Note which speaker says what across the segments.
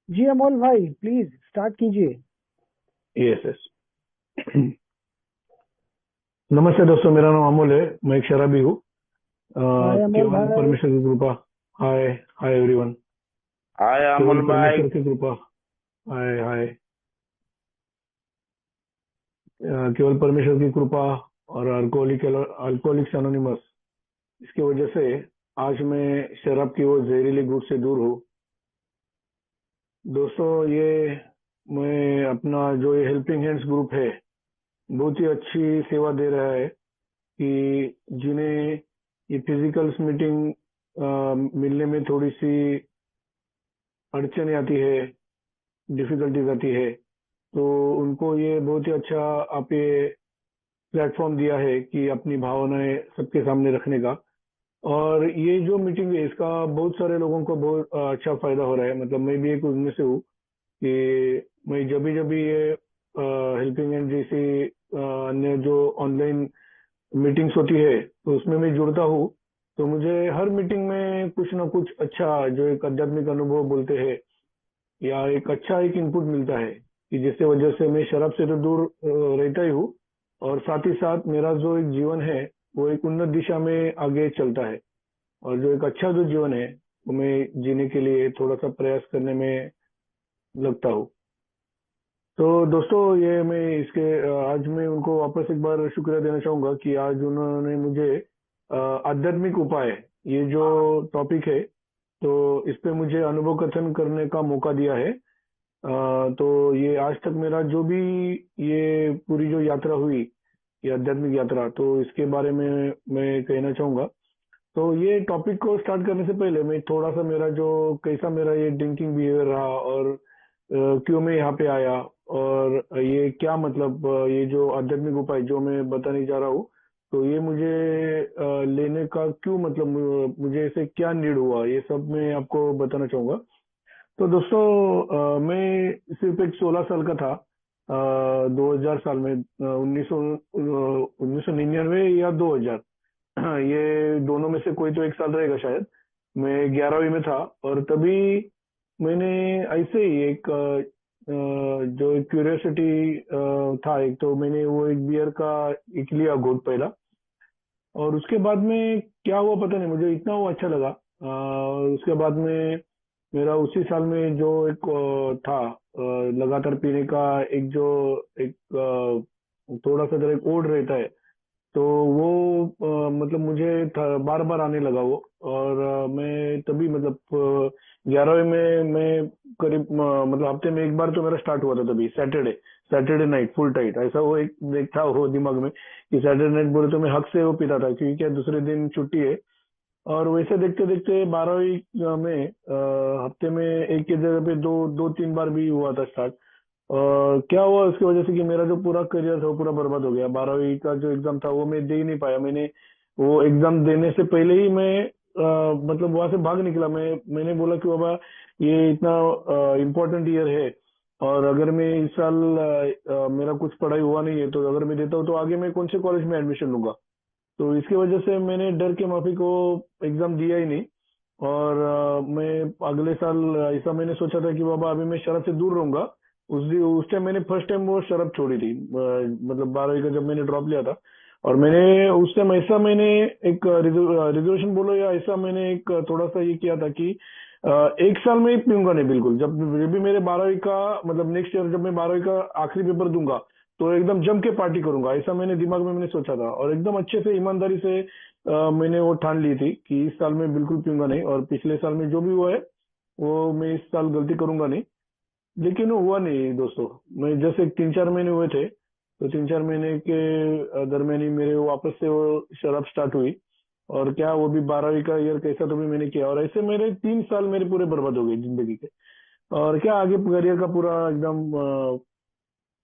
Speaker 1: जी अमोल भाई, please start कीजिए।
Speaker 2: Yes yes. नमस्ते दोस्तों, मेरा नाम अमोल है। मैं एक शराबी हूँ।
Speaker 1: हाय अमोल
Speaker 2: केवल
Speaker 1: भाई।
Speaker 2: परमेश्वर की कृपा। हाय। Hi everyone.
Speaker 3: हाय
Speaker 2: केवल
Speaker 3: अमोल भाई।
Speaker 2: परमेश्वर की कृपा। हाय हाय। केवल परमेश्वर की कृपा और अल्कोहलिक्स एनोनिमस, इसकी वजह से आज मैं शराब की वो जहरीली गुट से दूर हूँ। दोस्तों, ये मैं अपना जो ये हेल्पिंग हैंड्स ग्रुप है, बहुत ही अच्छी सेवा दे रहा है कि जिन्हें ये फिजिकल्स मीटिंग मिलने में थोड़ी सी अड़चने आती है, डिफिकल्टीज आती है, तो उनको ये बहुत ही अच्छा आप ये प्लेटफॉर्म दिया है कि अपनी भावनाएं सबके सामने रखने का। और ये जो मीटिंग है, इसका बहुत सारे लोगों को बहुत अच्छा फायदा हो रहा है। मतलब मैं भी एक उनमें से हूँ कि मैं जब भी ये हेल्पिंग एंड जैसी अन्य जो ऑनलाइन मीटिंग्स होती है तो उसमें मैं जुड़ता हूँ। तो मुझे हर मीटिंग में कुछ ना कुछ अच्छा, जो एक आध्यात्मिक अनुभव बोलते हैं, या एक इनपुट मिलता है कि जिससे वजह से मैं शराब से तो दूर रहता ही हूँ, और साथ ही साथ मेरा जो एक जीवन है वो एक उन्नत दिशा में आगे चलता है। और जो एक अच्छा जो जीवन है वो मैं जीने के लिए थोड़ा सा प्रयास करने में लगता हूँ। तो दोस्तों, ये मैं इसके आज मैं उनको वापस एक बार शुक्रिया देना चाहूंगा कि आज उन्होंने मुझे आध्यात्मिक उपाय, ये जो टॉपिक है, तो इस पे मुझे अनुभव कथन करने का मौका दिया है। तो ये आज तक मेरा जो भी ये पूरी जो यात्रा हुई, ये आध्यात्मिक यात्रा, तो इसके बारे में मैं कहना चाहूंगा। तो ये टॉपिक को स्टार्ट करने से पहले मैं थोड़ा सा मेरा जो कैसा मेरा ये ड्रिंकिंग बिहेवियर रहा, और क्यों मैं यहाँ पे आया, और ये क्या मतलब ये जो आध्यात्मिक उपाय जो मैं बताने जा रहा हूँ, तो ये मुझे लेने का क्यों मतलब मुझे इसे क्या नीड हुआ, ये सब मैं आपको बताना चाहूंगा। तो दोस्तों, मैं सिर्फ एक 16 साल का था। 2000 साल में 1999 या 2000, ये दोनों में से कोई तो एक साल रहेगा शायद। मैं 11वीं में था, और तभी मैंने ऐसे ही एक जो एक क्यूरियोसिटी था, एक तो मैंने वो एक बियर का एक लिया घोट पहला। और उसके बाद में क्या हुआ पता नहीं, मुझे इतना वो अच्छा लगा। उसके बाद में मेरा उसी साल में जो एक था लगातार पीने का एक जो एक थोड़ा सा जरा एक ओढ़ रहता है, तो वो मतलब मुझे बार बार आने लगा वो। और मैं तभी मतलब 11वीं में मैं करीब मतलब हफ्ते में एक बार तो मेरा स्टार्ट हुआ था, तभी Saturday, Saturday night full tight, ऐसा वो एक था वो दिमाग में कि सैटरडे नाइट बोले तो मैं हक से वो पीता था, क्योंकि क्या दूसरे दिन छुट्टी है। और वैसे देखते देखते 12वीं में हफ्ते में एक की जगह पे दो दो तीन बार भी हुआ था स्टार्ट। और क्या हुआ उसकी वजह से कि मेरा जो पूरा करियर था वो पूरा बर्बाद हो गया। 12वीं का जो एग्जाम था वो मैं दे ही नहीं पाया। मैंने वो एग्जाम देने से पहले ही मैं मतलब वहां से भाग निकला। मैंने बोला कि बाबा, ये इतना इम्पोर्टेंट ईयर है, और अगर मैं इस साल मेरा कुछ पढ़ाई हुआ नहीं है, तो अगर मैं देता हूँ तो आगे मैं कौन से कॉलेज में एडमिशन लूंगा। तो इसकी वजह से मैंने डर के माफी को एग्जाम दिया ही नहीं। और मैं अगले साल ऐसा मैंने सोचा था कि बाबा अभी मैं शराब से दूर रहूंगा। उस टाइम मैंने फर्स्ट टाइम वो शराब छोड़ी थी, मतलब 12वीं का जब मैंने ड्रॉप लिया था। और मैंने उस टाइम ऐसा मैंने एक रिजोल्यूशन बोलो, या ऐसा मैंने एक थोड़ा सा ये किया था कि एक साल में ही पीऊंगा नहीं बिल्कुल। जब भी मेरे 12वीं का मतलब नेक्स्ट ईयर जब मैं 12वीं का आखिरी पेपर दूंगा, तो एकदम जम के पार्टी करूंगा, ऐसा मैंने दिमाग में मैंने सोचा था। और एकदम अच्छे से ईमानदारी से मैंने वो ठान ली थी कि इस साल में बिल्कुल पीऊंगा नहीं, और पिछले साल में जो भी हुआ है वो मैं इस साल गलती करूंगा नहीं। लेकिन वो हुआ नहीं दोस्तों। मैं जैसे 3-4 महीने हुए थे, तो 3-4 महीने के दरमियान ही मेरे वापस से वो शराब स्टार्ट हुई। और क्या, वो भी 12वीं का ईयर कैसा तो भी मैंने किया, और ऐसे मेरे 3 साल मेरे पूरे बर्बाद हो गए जिंदगी के। और क्या, आगे करियर का पूरा एकदम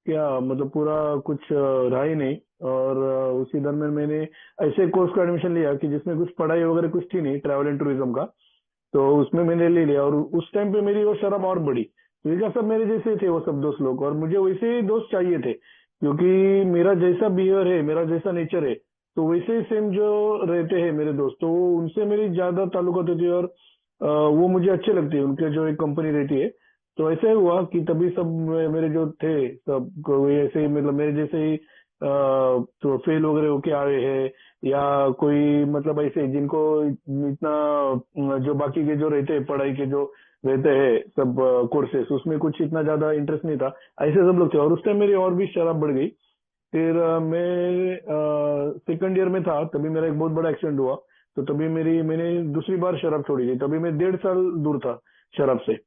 Speaker 2: क्या मतलब पूरा कुछ रहा ही नहीं। और उसी दरमियान मैंने ऐसे कोर्स का एडमिशन लिया कि जिसमें कुछ पढ़ाई वगैरह कुछ थी नहीं, ट्रैवल एंड टूरिज्म का। तो उसमें मैंने ले लिया, और उस टाइम पे मेरी वो शराब और बढ़ी, क्योंकि क्या, सब मेरे जैसे थे वो सब दोस्त लोग, और मुझे वैसे ही दोस्त चाहिए थे, क्योंकि मेरा जैसा बिहेवियर है, मेरा जैसा नेचर है, तो वैसे ही सेम जो रहते हैं मेरे दोस्त, तो उनसे मेरी ज्यादा ताल्लुकात होती है। और वो मुझे अच्छे लगते हैं, उनके जो एक कंपनी रहती है। तो ऐसे ही हुआ कि तभी सब मेरे जो थे सब कोई ऐसे ही मतलब मेरे जैसे ही तो फेल वगैरह होके आए हैं, या कोई मतलब ऐसे जिनको इतना जो बाकी के जो रहते हैं पढ़ाई के जो रहते हैं सब कोर्सेस, उसमें कुछ इतना ज्यादा इंटरेस्ट नहीं था, ऐसे सब लोग थे। और उस टाइम मेरी और भी शराब बढ़ गई। फिर मैं सेकंड ईयर में था, तभी मेरा एक बहुत बड़ा एक्सीडेंट हुआ। तो तभी मैंने दूसरी बार शराब छोड़ी थी, तभी मैं 1.5 साल दूर था शराब से।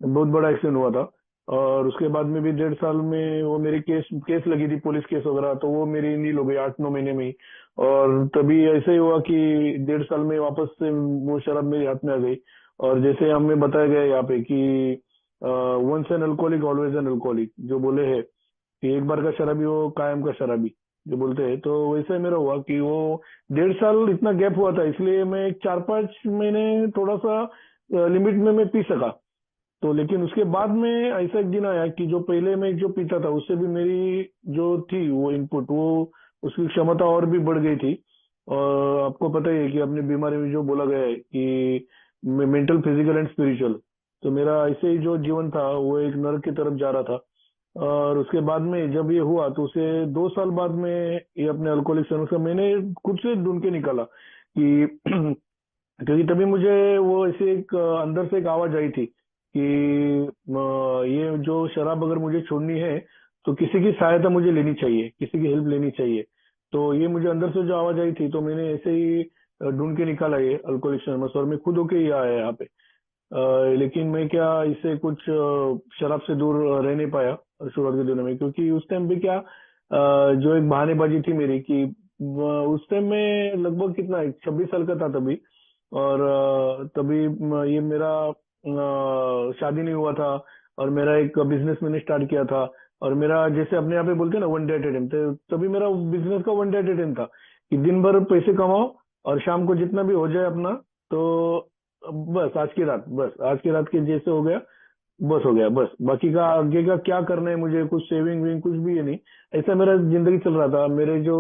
Speaker 2: बहुत बड़ा एक्सीडेंट हुआ था। और उसके बाद में भी 1.5 साल में वो मेरी केस केस लगी थी, पुलिस केस वगैरह, तो वो मेरी नील हो गई 8-9 महीने में ही। और तभी ऐसे ही हुआ कि 1.5 साल में वापस से वो शराब मेरे हाथ में आ गई। और जैसे हमें बताया गया यहाँ पे कि once an alcoholic always an alcoholic, जो बोले हैं कि एक बार का शराबी वो कायम का शराबी, जो बोलते हैं। तो वैसे मेरा हुआ कि वो 1.5 साल इतना गैप हुआ था, इसलिए मैं 4-5 महीने थोड़ा सा लिमिट में मैं पी सका। तो लेकिन उसके बाद में ऐसा एक दिन आया कि जो पहले मैं जो पीता था उससे भी मेरी जो थी वो इनपुट, वो उसकी क्षमता और भी बढ़ गई थी। और आपको पता ही है कि अपनी बीमारी में जो बोला गया है कि मेंटल, फिजिकल एंड स्पिरिचुअल, तो मेरा ऐसे ही जो जीवन था वो एक नरक की तरफ जा रहा था। और उसके बाद में जब ये हुआ तो उसे 2 साल बाद में ये अपने अल्कोहलिक से मैंने खुद से ढूंढ के निकाला कि क्योंकि तभी मुझे वो ऐसे एक अंदर से एक आवाज आई थी कि ये जो शराब अगर मुझे छोड़नी है तो किसी की सहायता मुझे लेनी चाहिए, किसी की हेल्प लेनी चाहिए। तो ये मुझे अंदर से जो आवाज आई थी, तो मैंने ऐसे ही ढूंढ के निकाला ये अल्कोहलिक्स एनोनिमस, और मैं खुद होके ही आया यहाँ पे। लेकिन मैं क्या इससे कुछ शराब से दूर रह नहीं पाया शुरुआत के दिनों में, क्योंकि उस टाइम पे क्या जो एक बहानेबाजी थी मेरी कि उस टाइम में लगभग कितना 26 साल का था तभी। और तभी ये मेरा शादी नहीं हुआ था, और मेरा एक बिजनेस मैंने स्टार्ट किया था। और मेरा जैसे अपने यहाँ पे बोलते हैं ना, वन डे एट एम, तो तभी मेरा बिजनेस का वन डे एट एम था कि दिन भर पैसे कमाओ और शाम को जितना भी हो जाए अपना, तो बस आज की रात, बस आज की रात के जैसे हो गया, बस हो गया, बस बाकी का आगे का क्या करना है मुझे, कुछ सेविंग विंग कुछ भी ये नहीं। ऐसा मेरा जिंदगी चल रहा था। मेरे जो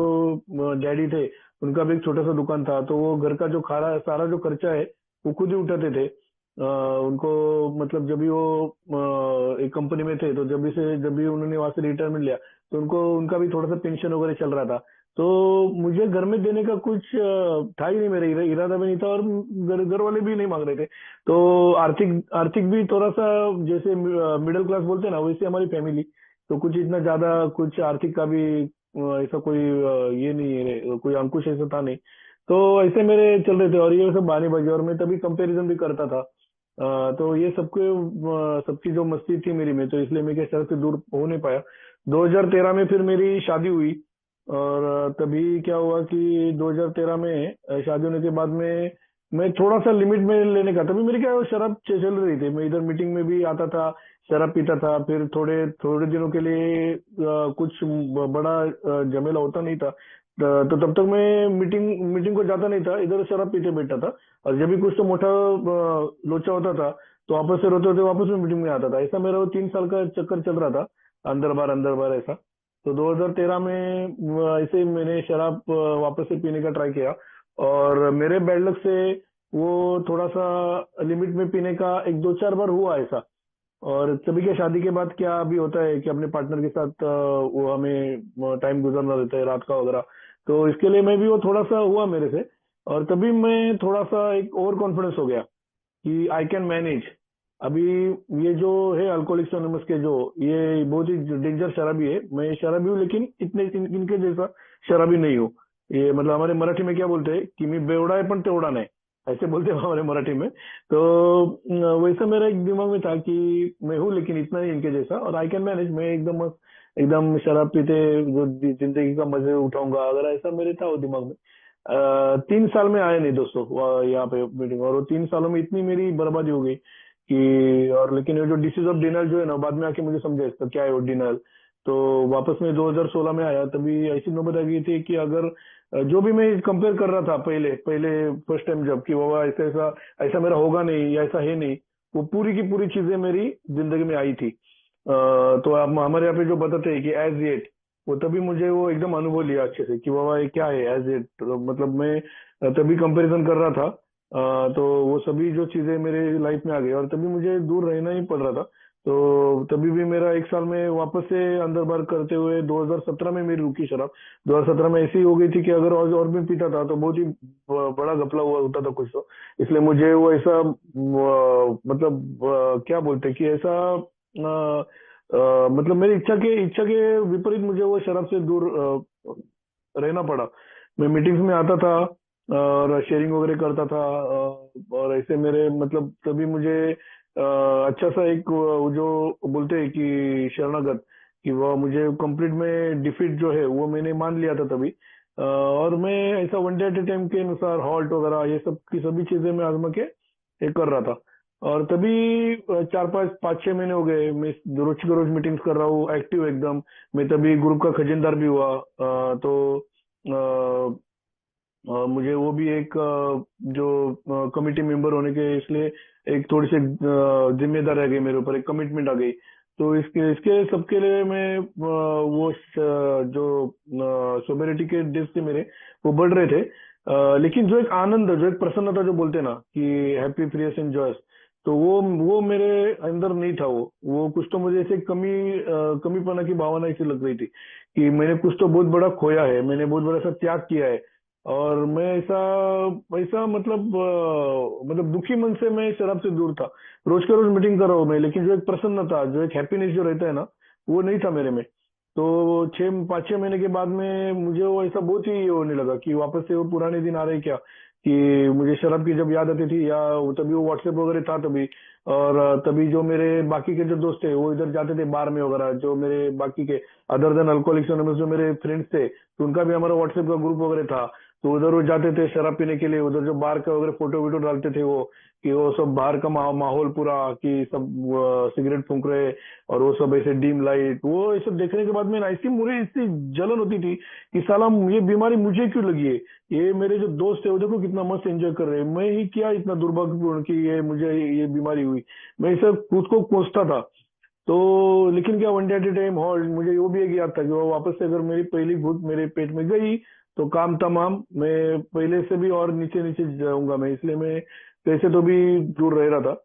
Speaker 2: डैडी थे, उनका भी एक छोटा सा दुकान था, तो वो घर का जो खाना सारा जो खर्चा है वो खुद ही उठाते थे। उनको मतलब जब भी वो एक कंपनी में थे, तो जब भी उन्होंने वहां से रिटायरमेंट लिया, तो उनको उनका भी थोड़ा सा पेंशन वगैरह चल रहा था। तो मुझे घर में देने का कुछ था ही नहीं, मेरा इरादा भी नहीं था, और घर वाले भी नहीं मांग रहे थे। तो आर्थिक आर्थिक भी थोड़ा सा जैसे मिडिल क्लास बोलते हैं ना, वैसे हमारी फैमिली। तो कुछ इतना ज्यादा कुछ आर्थिक का भी ऐसा कोई ये नहीं है, कोई अंकुश ऐसा था नहीं। तो ऐसे मेरे चल रहे थे, और ये सब बहानेबाजी, और मैं तभी कंपैरिजन भी करता था। तो ये सबकी जो मस्ती थी मेरी में, तो इसलिए मैं किस तरह से दूर हो नहीं पाया। 2013 में फिर मेरी शादी हुई। और तभी क्या हुआ कि 2013 में शादी होने के बाद में मैं थोड़ा सा लिमिट में लेने का, तभी मेरी क्या शराब चल रही थी। मैं इधर मीटिंग में भी आता था, शराब पीता था। फिर थोड़े थोड़े दिनों के लिए कुछ बड़ा झमेला होता नहीं था, तो तब तक मैं मीटिंग मीटिंग को जाता नहीं था, इधर शराब पीते बैठा था। और जब भी कुछ तो मोटा लोचा होता था, तो वापस से रोते होते वापस में मीटिंग में आता था। ऐसा मेरा वो 3 साल का चक्कर चल रहा था, अंदर बार ऐसा। तो 2013 में ऐसे ही मैंने शराब वापस से पीने का ट्राई किया। और मेरे बैड लक से वो थोड़ा सा लिमिट में पीने का 1-2-4 बार हुआ ऐसा। और तभी क्या शादी के बाद क्या अभी होता है कि अपने पार्टनर के साथ वो हमें टाइम गुजरना रहता है रात का वगैरह। तो इसके लिए मैं भी वो थोड़ा सा हुआ मेरे से। और तभी मैं थोड़ा सा एक ओवर कॉन्फिडेंस हो गया कि आई कैन मैनेज। अभी ये जो है अल्कोहलिक्स एनोनिमस के जो, ये बहुत ही डेंजर शराबी है। मैं शराबी हूँ, लेकिन इनके जैसा शराबी नहीं हूँ। ये मतलब हमारे मराठी में क्या बोलते हैं कि मी बेवडा है पण तेवढा नहीं, ऐसे बोलते हैं हमारे मराठी में। तो वैसा मेरा एक दिमाग में था कि मैं हूँ लेकिन इतना नहीं इनके जैसा, और आई कैन मैनेज। मैं एकदम शराब पीते जो जिंदगी का मजे उठाऊंगा, अगर ऐसा मेरे था वो दिमाग में। 3 साल में आए नहीं दोस्तों यहाँ पे मीटिंग, और वो 3 सालों में इतनी मेरी बर्बादी हो गई कि, और लेकिन ये जो डिसीज ऑफ डिनाइल जो है ना, बाद में आके मुझे समझा इसका क्या है वो डिनाइल। तो वापस में 2016 में आया, तभी ऐसी नौबत आ गई थी कि अगर जो भी मैं कंपेयर कर रहा था पहले पहले फर्स्ट टाइम जब कि बाबा ऐसा ऐसा ऐसा मेरा होगा नहीं या ऐसा है नहीं, वो पूरी की पूरी चीजें मेरी जिंदगी में आई थी। तो आप हमारे यहाँ पे जो बताते हैं कि एज येट, वो तभी मुझे वो एकदम अनुभव लिया अच्छे से कि बाबा ये क्या है एज येट। मतलब मैं तभी कंपैरिजन कर रहा था तो वो सभी जो चीजें मेरे लाइफ में आ गई और तभी मुझे दूर रहना ही पड़ रहा था। तो तभी भी मेरा एक साल में वापस से अंदर बाहर करते हुए 2017 में मेरी रुकी शराब। 2017 में ऐसी हो गई थी कि अगर और भी पीता था तो बहुत ही बड़ा घपला हुआ होता था कुछ तो। इसलिए मुझे वो ऐसा मतलब क्या बोलते हैं कि ऐसा मतलब मेरी इच्छा के विपरीत मुझे वो शराब से दूर रहना पड़ा। मैं मीटिंग्स में आता था और शेयरिंग वगैरह करता था, और ऐसे मेरे मतलब तभी मुझे अच्छा सा एक वो जो बोलते हैं कि शरणागत, कि वो मुझे कंप्लीट में डिफीट जो है वो मैंने मान लिया था तभी। और मैं ऐसा one day at A time के अनुसार हॉल्ट वगैरह ये सब की सभी चीजें मैं आजमा के ये कर रहा था। और तभी 4 5 5 6 महीने हो गए मैं रोज के रोज मीटिंग्स कर रहा हूँ, एक्टिव एकदम। मैं तभी ग्रुप का खजीनदार भी हुआ। तो मुझे वो भी एक जो कमिटी मेंबर होने के इसलिए एक थोड़ी सी जिम्मेदार रह गई मेरे ऊपर, एक कमिटमेंट आ गई। तो इसके इसके सबके लिए मैं जो सोबेरिटी के डेज थे मेरे वो बढ़ रहे थे। लेकिन जो एक आनंद, जो एक प्रसन्नता जो बोलते हैं ना कि हैप्पी फ्रियस एंड जॉयस, तो वो मेरे अंदर नहीं था। वो कुछ तो मुझे ऐसे कमीपना की भावना ऐसी लग रही थी कि मैंने कुछ तो बहुत बड़ा खोया है, मैंने बहुत बड़ा सा त्याग किया है। और मैं ऐसा ऐसा मतलब दुखी मन से मैं शराब से दूर था। रोज के रोज मीटिंग कर रहा हूँ मैं, लेकिन जो एक प्रसन्नता, जो एक हैप्पीनेस जो रहता है ना, वो नहीं था मेरे में। तो 5 6 महीने के बाद में मुझे वो ऐसा बहुत ही होने लगा कि वापस से वो पुराने दिन आ रहे क्या, कि मुझे शराब की जब याद आती थी, या तभी वो व्हाट्सएप वगैरह था तभी। और तभी जो मेरे बाकी के जो दोस्त थे वो इधर जाते थे बार में वगैरह, जो मेरे बाकी के अदर देन अल्कोहलिक्स एनोनिमस जो मेरे फ्रेंड्स थे, तो उनका भी हमारा व्हाट्सएप का ग्रुप वगैरह था। तो उधर वो जाते थे शराब पीने के लिए, उधर जो बार का वगैरह फोटो वीटो डालते थे वो, कि वो सब बाहर का माहौल पूरा, कि सब सिगरेट फूंक रहे, और वो सब ऐसे डीम लाइट, वो ये सब देखने के बाद में ना ऐसी मुझे इससे जलन होती थी कि साला ये बीमारी मुझे क्यों लगी है। ये मेरे जो दोस्त है वो देखो कितना मस्त एंजॉय कर रहे हैं, मैं ही क्या इतना दुर्भाग्यपूर्ण कि ये मुझे ये बीमारी हुई। मैं इसे खुद को कोसता था। तो लेकिन क्या, one day at A time halt, मुझे वो भी एक याद था कि वो वापस से अगर मेरी पहली भूत मेरे पेट में गई तो काम तमाम, मैं पहले से भी और नीचे नीचे जाऊंगा मैं। इसलिए मैं कैसे तो भी दूर रह रहा था।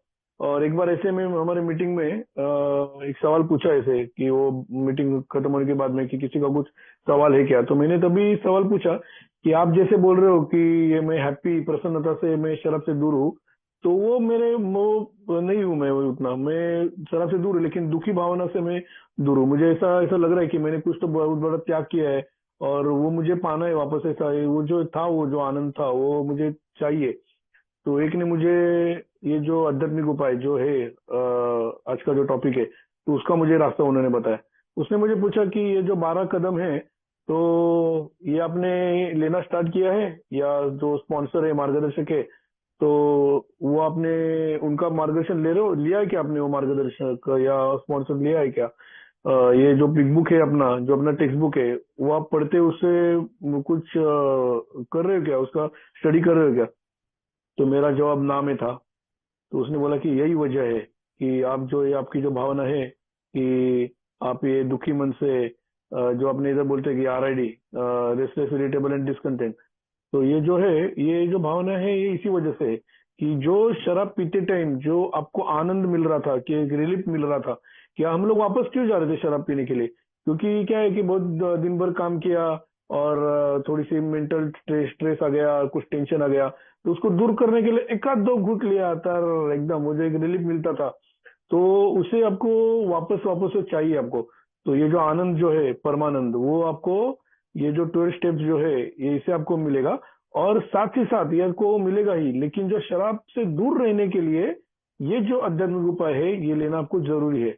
Speaker 2: और एक बार ऐसे में हमारे मीटिंग में एक सवाल पूछा ऐसे, कि वो मीटिंग खत्म होने के बाद में कि किसी का कुछ सवाल है क्या, तो मैंने तभी सवाल पूछा कि आप जैसे बोल रहे हो कि ये मैं हैप्पी प्रसन्नता से मैं शराब से दूर हूँ, तो वो नहीं हूं मैं, वो उतना मैं शराब से दूर हूँ, लेकिन दुखी भावना से मैं दूर हूँ। मुझे ऐसा ऐसा लग रहा है कि मैंने कुछ तो बहुत बड़ा त्याग किया है, और वो मुझे पाना है वापस। ऐसा है, वो जो था, वो जो आनंद था वो मुझे चाहिए। तो एक ने मुझे ये जो आध्यात्मिक उपाय जो है आज का जो टॉपिक है, तो उसका मुझे रास्ता उन्होंने बताया। उसने मुझे पूछा कि ये जो 12 कदम है, तो ये आपने लेना स्टार्ट किया है, या जो स्पॉन्सर है, मार्गदर्शक है, तो वो आपने उनका मार्गदर्शन ले रहे हो, लिया है क्या आपने वो मार्गदर्शक या स्पॉन्सर लिया है क्या? ये जो बिग बुक है अपना, जो अपना टेक्स्ट बुक है, वो आप पढ़ते उससे कुछ कर रहे हो क्या, उसका स्टडी कर रहे हो क्या? तो मेरा जवाब ना में था। तो उसने बोला कि यही वजह है कि आप जो ये आपकी जो भावना है कि आप ये दुखी मन से जो आपने इधर बोलते हैं कि RID, restless irritable and discontent, तो ये जो है, ये जो भावना है, ये इसी वजह से है कि जो शराब पीते टाइम जो आपको आनंद मिल रहा था, कि एक रिलीफ मिल रहा था, कि हम लोग वापस क्यों जा रहे थे शराब पीने के लिए? क्योंकि क्या है कि बहुत दिन भर काम किया, और थोड़ी सी मेंटल स्ट्रेस आ गया, कुछ टेंशन आ गया, तो उसको दूर करने के लिए एक आध दो घूंट लिया था, एकदम मुझे एक रिलीफ मिलता था। तो उसे आपको वापस वापस वो चाहिए आपको। तो ये जो आनंद जो है, परमानंद, वो आपको ये जो 12 स्टेप्स जो है, ये इसे आपको मिलेगा। और साथ ही साथ ये आपको मिलेगा ही, लेकिन जो शराब से दूर रहने के लिए ये जो आध्यात्मिक उपाय है, ये लेना आपको जरूरी है।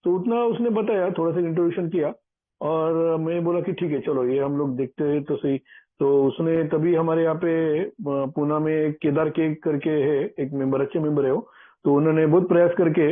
Speaker 2: तो उतना उसने बताया, थोड़ा सा इंट्रोडक्शन किया, और मैं बोला कि ठीक है चलो ये हम लोग देखते हैं तो सही। तो उसने तभी हमारे यहाँ पे पूना में एक केदार के करके है, एक मेंबर, अच्छे मेंबर है वो। तो उन्होंने बहुत प्रयास करके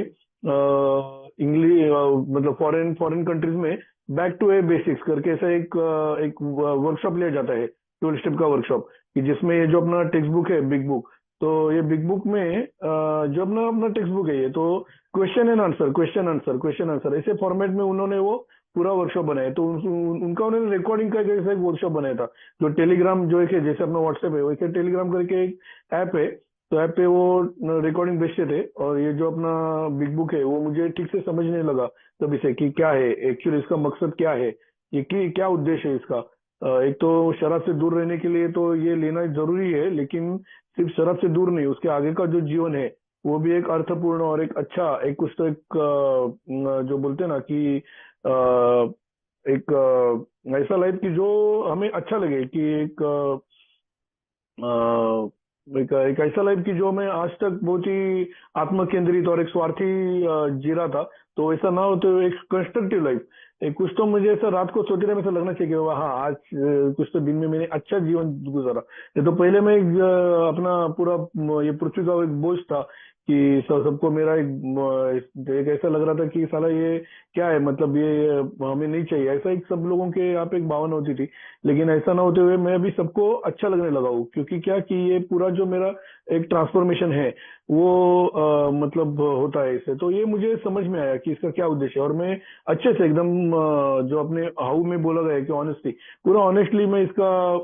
Speaker 2: इंग्लिश मतलब फॉरेन फॉरेन कंट्रीज में बैक टू ए बेसिक्स करके ऐसा एक वर्कशॉप लिया जाता है, 12 स्टेप का वर्कशॉप, कि जिसमें ये जो अपना टेक्स्ट बुक है, बिग बुक, तो ये बिग बुक में जो अपना अपना टेक्स्ट बुक है ये, तो question and answer, question answer, question answer, ऐसे फॉर्मेट में उन्होंने वो पूरा वर्कशॉप बनाया। तो उनका उन्होंने रिकॉर्डिंग का जैसा एक वर्कशॉप बनाया था। जो टेलीग्राम जो एक है, जैसे अपना व्हाट्सएप है वैसे टेलीग्राम करके एक ऐप है, तो ऐप पे वो रिकॉर्डिंग भेजते थे, और ये जो अपना बिग बुक है वो मुझे ठीक से समझ नहीं लगा तभी से कि क्या है एक्चुअली, इसका मकसद क्या है, ये क्या उद्देश्य है इसका। एक तो शराब से दूर रहने के लिए तो ये लेना जरूरी है, लेकिन सिर्फ शराब से दूर नहीं, उसके आगे का जो जीवन है वो भी एक अर्थपूर्ण और एक अच्छा, एक कुछ तो एक जो बोलते हैं ना कि एक ऐसा लाइफ की जो हमें अच्छा लगे, कि एक ऐसा लाइफ की जो मैं आज तक बहुत ही आत्म केंद्रित और एक स्वार्थी जी रहा था, तो ऐसा ना हो, तो एक कंस्ट्रक्टिव लाइफ, एक कुछ तो मुझे ऐसा रात को सोते में ऐसा लगना चाहिए कि हाँ आज कुछ तो दिन में मैंने अच्छा जीवन गुजारा। ये तो पहले मैं अपना पूरा ये पृथ्वी का एक बोझ था, कि सबको मेरा एक ऐसा लग रहा था कि साला ये क्या है, मतलब ये हमें नहीं चाहिए, ऐसा एक सब लोगों के यहाँ पे एक भावना होती थी। लेकिन ऐसा ना होते हुए मैं भी सबको अच्छा लगने लगा हूँ, क्योंकि क्या कि ये पूरा जो मेरा एक ट्रांसफॉर्मेशन है वो मतलब होता है इससे, तो ये मुझे समझ में आया कि इसका क्या उद्देश्य है। और मैं अच्छे से एकदम जो अपने हाउ में बोला गया है कि ऑनेस्टली, पूरा ऑनेस्टली मैं इसका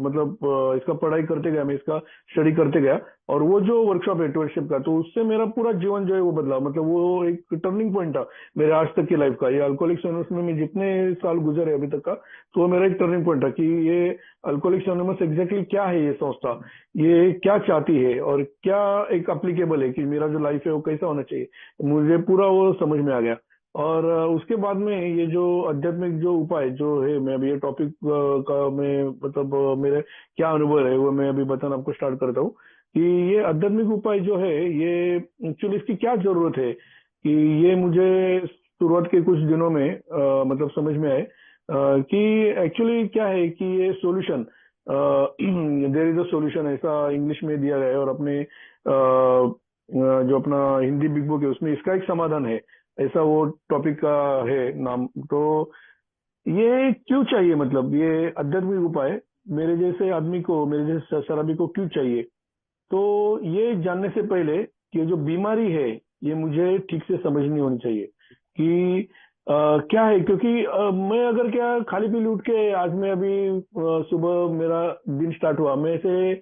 Speaker 2: मतलब इसका पढ़ाई करते गया, मैं इसका स्टडी करते गया। और वो जो वर्कशॉप है ट्वेल्थ का, तो उससे मेरा पूरा जीवन जो है वो बदला, मतलब वो एक टर्निंग पॉइंट था मेरे आज तक की लाइफ का। ये अल्कोहलिक्स एनोनिमस में जितने साल गुजरे अभी तक का, तो वो मेरा एक टर्निंग पॉइंट था कि ये अल्कोहलिक्स एनोनिमस एग्जैक्टली क्या है, ये संस्था ये क्या चाहती है और क्या एक अप्लीकेबल है, कि मेरा जो लाइफ है वो कैसा होना चाहिए, मुझे पूरा वो समझ में आ गया। और उसके बाद में ये जो आध्यात्मिक जो उपाय जो है, मैं अभी ये टॉपिक का मैं मतलब मेरे क्या अनुभव है वो मैं अभी बताना आपको स्टार्ट करता हूँ, कि ये आध्यात्मिक उपाय जो है ये एक्चुअली इसकी क्या जरूरत है, कि ये मुझे शुरुआत के कुछ दिनों में मतलब समझ में आए कि एक्चुअली क्या है कि ये solution, there is a solution, ऐसा इंग्लिश में दिया गया है, और अपने जो अपना हिंदी बिग बुक है उसमें इसका एक समाधान है, ऐसा वो टॉपिक का है नाम। तो ये क्यों चाहिए, मतलब ये आध्यात्मिक उपाय मेरे जैसे आदमी को, मेरे जैसे शराबी को क्यों चाहिए। तो ये जानने से पहले कि ये जो बीमारी है ये मुझे ठीक से समझनी होनी चाहिए कि क्या है, क्योंकि मैं अगर क्या खाली पीली उठ के आज मैं अभी सुबह मेरा दिन स्टार्ट हुआ, मैं ऐसे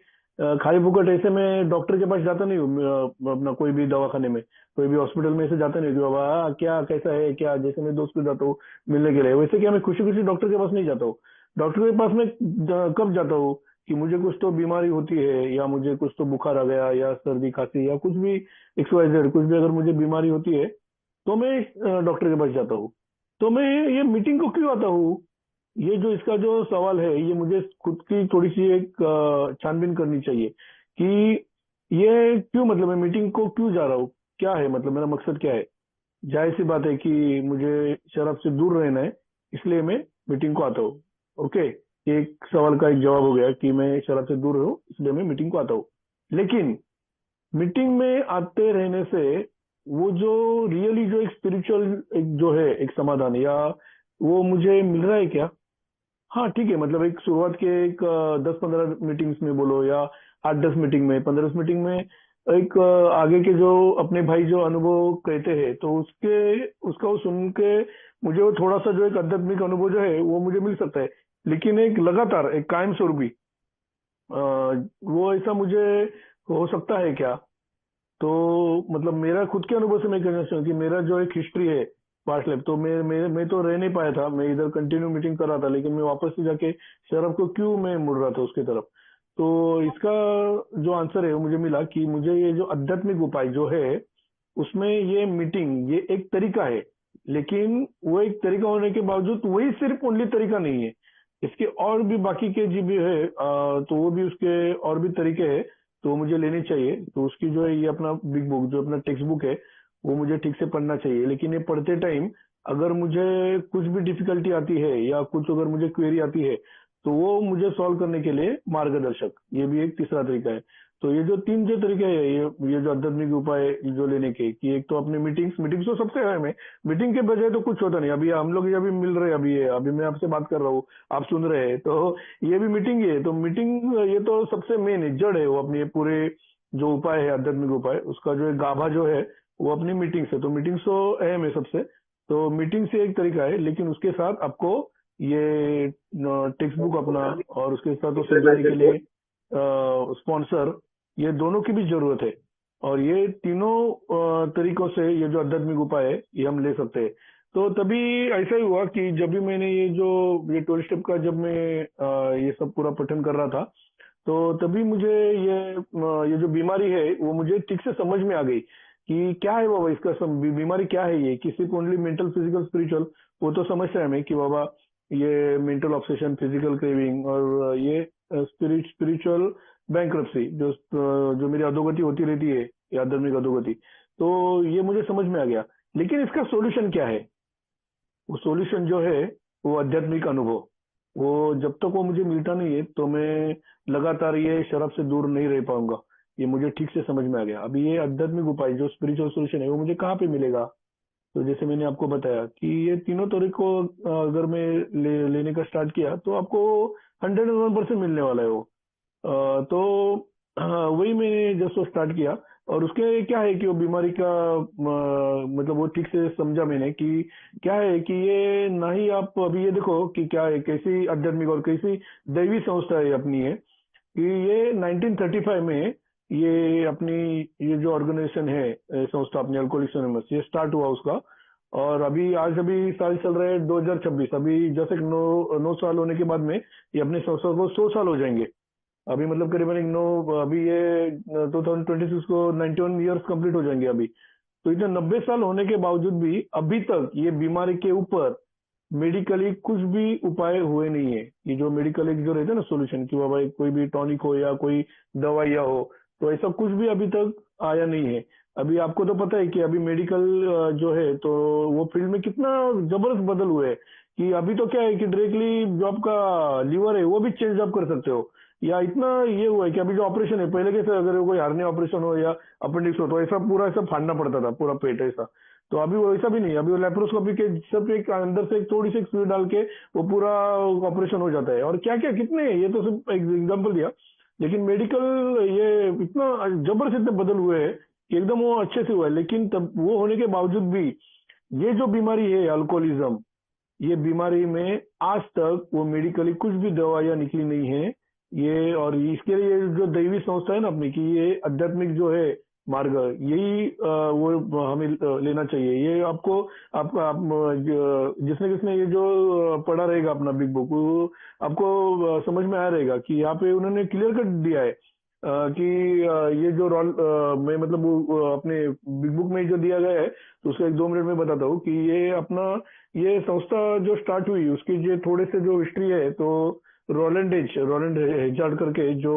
Speaker 2: खाली फुकट ऐसे मैं डॉक्टर के पास जाता नहीं हूँ, अपना कोई भी दवाखाने में, कोई भी हॉस्पिटल में ऐसे जाता नहीं हूँ कि बाबा क्या कैसा है क्या, जैसे मैं दोस्त को जाता हूँ मिलने के लिए, वैसे क्या मैं खुशी खुशी डॉक्टर के पास नहीं जाता हूँ। डॉक्टर के पास मैं कब जाता हूँ कि मुझे कुछ तो बीमारी होती है, या मुझे कुछ तो बुखार आ गया, या सर्दी खांसी, या कुछ भी XYZ कुछ भी अगर मुझे बीमारी होती है, तो मैं डॉक्टर के पास जाता हूँ। तो मैं ये मीटिंग को क्यों आता हूँ, ये जो इसका जो सवाल है ये मुझे खुद की थोड़ी सी एक छानबीन करनी चाहिए, कि ये क्यों, मतलब मैं मीटिंग को क्यों जा रहा हूँ, क्या है मतलब मेरा मकसद क्या है। जाहिर सी बात है कि मुझे शराब से दूर रहना है, इसलिए मैं मीटिंग को आता हूँ। ओके, एक सवाल का एक जवाब हो गया कि मैं शराब से दूर रहूं इसलिए मैं मीटिंग को आता हूँ। लेकिन मीटिंग में आते रहने से वो जो रियली जो एक स्पिरिचुअल एक जो है एक समाधान, या वो मुझे मिल रहा है क्या। हाँ ठीक है, मतलब एक शुरुआत के एक 10-15 मीटिंग्स में बोलो, या 8-10 मीटिंग में, 15 मीटिंग में, एक आगे के जो अपने भाई जो अनुभव कहते हैं, तो उसके उसका वो सुन के मुझे वो थोड़ा सा जो एक आध्यात्मिक अनुभव जो है वो मुझे मिल सकता है। लेकिन एक लगातार एक कायम स्वरूपी वो ऐसा मुझे हो सकता है क्या। तो मतलब मेरा खुद के अनुभव से मैं कहना चाहूँ कि मेरा जो एक हिस्ट्री है पास्ट लाइफ, तो मैं तो रह नहीं पाया था, मैं इधर कंटिन्यू मीटिंग कर रहा था, लेकिन मैं वापस से जाके शराब को क्यों मैं मुड़ रहा था उसकी तरफ। तो इसका जो आंसर है वो मुझे मिला कि मुझे ये जो आध्यात्मिक उपाय जो है उसमें ये मीटिंग ये एक तरीका है, लेकिन वो एक तरीका होने के बावजूद वही सिर्फ ओनली तरीका नहीं है, इसके और भी बाकी के जी भी है, तो वो भी उसके और भी तरीके हैं, तो मुझे लेनी चाहिए। तो उसकी जो है ये अपना बिग बुक जो अपना टेक्स्ट बुक है वो मुझे ठीक से पढ़ना चाहिए। लेकिन ये पढ़ते टाइम अगर मुझे कुछ भी डिफिकल्टी आती है, या कुछ अगर मुझे क्वेरी आती है, तो वो मुझे सॉल्व करने के लिए मार्गदर्शक, ये भी एक तीसरा तरीका है। तो ये जो तीन जो तरीके हैं, ये जो आध्यात्मिक उपाय जो लेने के, कि एक तो अपने मीटिंग्स मीटिंग्स तो सबसे अहम है, मीटिंग के बजाय तो कुछ होता नहीं। अभी हम लोग अभी मिल रहे हैं, अभी मैं आपसे बात कर रहा हूँ, आप सुन रहे हैं, तो ये भी मीटिंग ही है। तो मीटिंग ये तो सबसे मेन है, जड़ है वो अपनी पूरे जो उपाय है आध्यात्मिक उपाय, उसका जो एक गाभा जो है वो अपनी मीटिंग से, तो मीटिंग्स तो अहम है सबसे। तो मीटिंग से एक तरीका है, लेकिन उसके साथ आपको ये टेक्स्ट बुक अपना, और उसके साथ वो समझाने के लिए स्पॉन्सर, ये दोनों की भी जरूरत है। और ये तीनों तरीकों से ये जो आध्यात्मिक उपाय है ये हम ले सकते हैं। तो तभी ऐसा ही हुआ कि जब भी मैंने ये 12 स्टेप का जब मैं ये सब पूरा पठन कर रहा था, तो तभी मुझे ये जो बीमारी है वो मुझे ठीक से समझ में आ गई कि क्या है बाबा इसका बीमारी क्या है। ये कि सिर्फ ओनली मेंटल फिजिकल स्पिरिचुअल वो तो समझता है हमें कि बाबा ये मेंटल ऑब्सेशन फिजिकल क्रेविंग और ये स्पिरिचुअल बैंक्रप्सी जो मेरी अधोगति होती रहती है, ये आध्यात्मिक अधोगति। तो ये मुझे समझ में आ गया, लेकिन इसका सॉल्यूशन क्या है? वो सॉल्यूशन जो है वो आध्यात्मिक अनुभव। वो जब तक वो मुझे मिलता नहीं है तो मैं लगातार ये शराब से दूर नहीं रह पाऊंगा। ये मुझे ठीक से समझ में आ गया। अभी ये आध्यात्मिक उपाय जो स्पिरिचुअल सॉल्यूशन है वो मुझे कहाँ पे मिलेगा? तो जैसे मैंने आपको बताया कि ये तीनों तरीकों अगर मैं लेने का स्टार्ट किया तो आपको 101% मिलने वाला है वो। तो वही मैंने जस्ट वो स्टार्ट किया। और उसके क्या है कि वो बीमारी का मतलब वो ठीक से समझा मैंने कि क्या है कि ये ना ही आप अभी ये देखो कि क्या है, कैसी आध्यात्मिक और कैसी दैवी संस्था है अपनी है कि ये 1935 में ये अपनी ये जो ऑर्गेनाइजेशन है संस्था अपनी अल्कोहलिक्स एनोनिमस ये स्टार्ट हुआ उसका। और अभी साल चल रहे हैं 2026। अभी जैसे 9 साल होने के बाद में ये अपनी संस्था को 100 साल हो जाएंगे। अभी मतलब करीबन एक नौ अभी ये 2026 को 91 ईयर्स कंप्लीट हो जाएंगे अभी। तो इतने 90 साल होने के बावजूद भी अभी तक ये बीमारी के ऊपर मेडिकली कुछ भी उपाय हुए नहीं है। ये जो मेडिकल एक जो रहते हैं ना सोल्यूशन कि बाबा कोई भी टॉनिक हो या कोई दवाइयाँ हो, तो ऐसा कुछ भी अभी तक आया नहीं है। अभी आपको तो पता है कि अभी मेडिकल जो है तो वो फील्ड में कितना जबरदस्त बदल हुए है कि अभी तो क्या है कि डायरेक्टली जो आपका लीवर है वो भी चेंज आप कर सकते हो। या इतना ये हुआ है कि अभी जो ऑपरेशन है, पहले कैसे अगर कोई हार्निया ऑपरेशन हो या अपेंडिक्स हो तो ऐसा पूरा ऐसा फाड़ना पड़ता था पूरा पेट ऐसा। तो अभी वो ऐसा भी नहीं, अभी वो लेप्रोस्कोपी के सब एक अंदर से एक थोड़ी सी सुई डाल के वो पूरा ऑपरेशन हो जाता है। और क्या क्या कितने हैं, ये तो सिर्फ एक एग्जाम्पल दिया। लेकिन मेडिकल ये इतना जबरदस्त इतने बदल हुए हैं कि एकदम वो अच्छे से हुआ है। लेकिन तब वो होने के बावजूद भी ये जो बीमारी है अल्कोहलिज्म, ये बीमारी में आज तक वो मेडिकली कुछ भी दवाइयाँ निकली नहीं है। ये और इसके लिए जो दैवी संस्था है ना अपनी की ये आध्यात्मिक जो है मार्ग, यही वो हमें लेना चाहिए। ये आपको आप जिसने किसने ये जो पढ़ा रहेगा अपना बिग बुक, वो आपको समझ में आया रहेगा कि यहाँ पे उन्होंने क्लियर कट दिया है कि ये जो रोल मैं मतलब वो अपने बिग बुक में जो दिया गया है तो उसको 1-2 मिनट में बताता हूँ कि ये अपना ये संस्था जो स्टार्ट हुई उसकी जो थोड़े से जो हिस्ट्री है तो रोलैंड हेजार्ड करके जो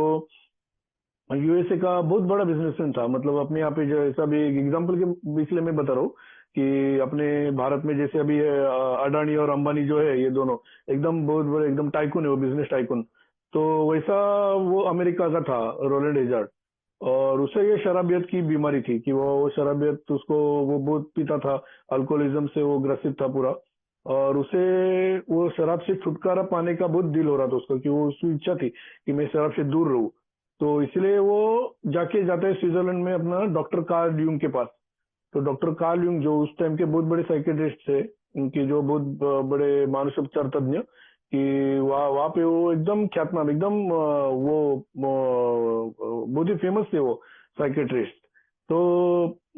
Speaker 2: यूएसए का बहुत बड़ा बिजनेसमैन था। मतलब अपने यहाँ पे जो ऐसा भी एग्जांपल के इसलिए मैं बता रहा हूँ कि अपने भारत में जैसे अभी अडानी और अंबानी जो है ये दोनों एकदम बहुत बड़े एकदम टाइकून है, वो बिजनेस टाइकून। तो वैसा वो अमेरिका का था रोलैंड हेजार्ड। और उसे ये शराबियत की बीमारी थी कि वो शराबियत उसको वो बहुत पीता था, अल्कोहलिज्म से वो ग्रसित था पूरा। और उसे वो शराब से छुटकारा पाने का बहुत दिल हो रहा था उसका कि वो उसकी इच्छा थी कि मैं शराब से दूर रहूं। तो इसलिए वो जाके जाता है स्विट्जरलैंड में अपना डॉक्टर कार्ल यूंग के पास। तो डॉक्टर कार्ल यूंग जो उस टाइम के बहुत बड़े साइकेट्रिस्ट थे, उनके जो बहुत बड़े मानसोपचार तज्ञ, कि वहाँ पे वो एकदम ख्यातनाम एकदम वो बहुत ही फेमस थे वो साइकेट्रिस्ट। तो